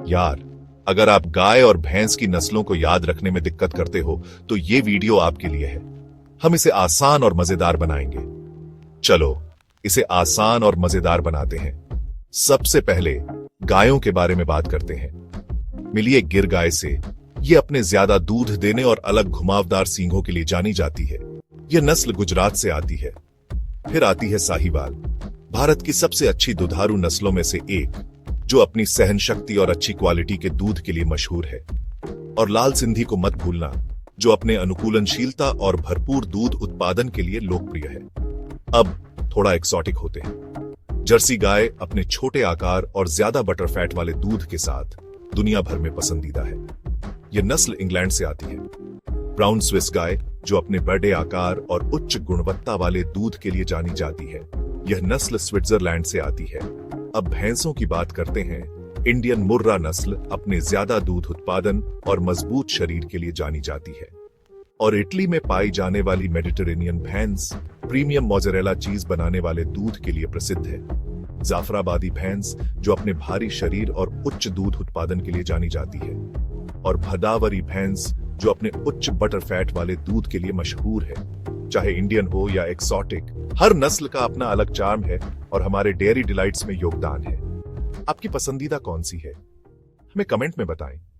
यार, अगर आप गाय और भैंस की नस्लों को याद रखने में दिक्कत करते हो तो ये वीडियो आपके लिए है। हम इसे आसान और मजेदार बनाएंगे। चलो इसे आसान और मजेदार बनाते हैं। सबसे पहले गायों के बारे में बात करते हैं। मिलिए गिर गाय से। ये अपने ज्यादा दूध देने और अलग घुमावदार सींगों के लिए जानी जाती है। यह नस्ल गुजरात से आती है। फिर आती है साहीवाल, भारत की सबसे अच्छी दुधारू नस्लों में से एक, जो अपनी सहन शक्ति और अच्छी क्वालिटी के दूध के लिए मशहूर है। और लाल सिंधी को मत भूलना, जो अपने अनुकूलनशीलता और भरपूर दूध उत्पादन के लिए लोकप्रिय है। अब थोड़ा एक्सोटिक होते हैं। जर्सी गाय अपने छोटे आकार और ज्यादा बटर फैट वाले दूध के साथ दुनिया भर में पसंदीदा है। यह नस्ल इंग्लैंड से आती है। ब्राउन स्विस गाय, जो अपने बड़े आकार और उच्च गुणवत्ता वाले दूध के लिए जानी जाती है, यह नस्ल स्विट्जरलैंड से आती है। अब भैंसों की बात करते हैं। इंडियन मुर्रा नस्ल अपने ज्यादा दूध उत्पादन और मजबूत शरीर के लिए जानी जाती है। और इटली में पाई जाने वाली मेडिटेरेनियन भैंस प्रीमियम मोज़रेला चीज बनाने वाले दूध के लिए प्रसिद्ध है। जाफराबादी भैंस, जो अपने भारी शरीर और उच्च दूध उत्पादन के लिए जानी जाती है। और भदावरी भैंस, जो अपने उच्च बटर फैट वाले दूध के लिए मशहूर है। चाहे इंडियन हो या एक्सोटिक, हर नस्ल का अपना अलग चार्म है और हमारे डेयरी डिलाइट्स में योगदान है। आपकी पसंदीदा कौन सी है? हमें कमेंट में बताएं।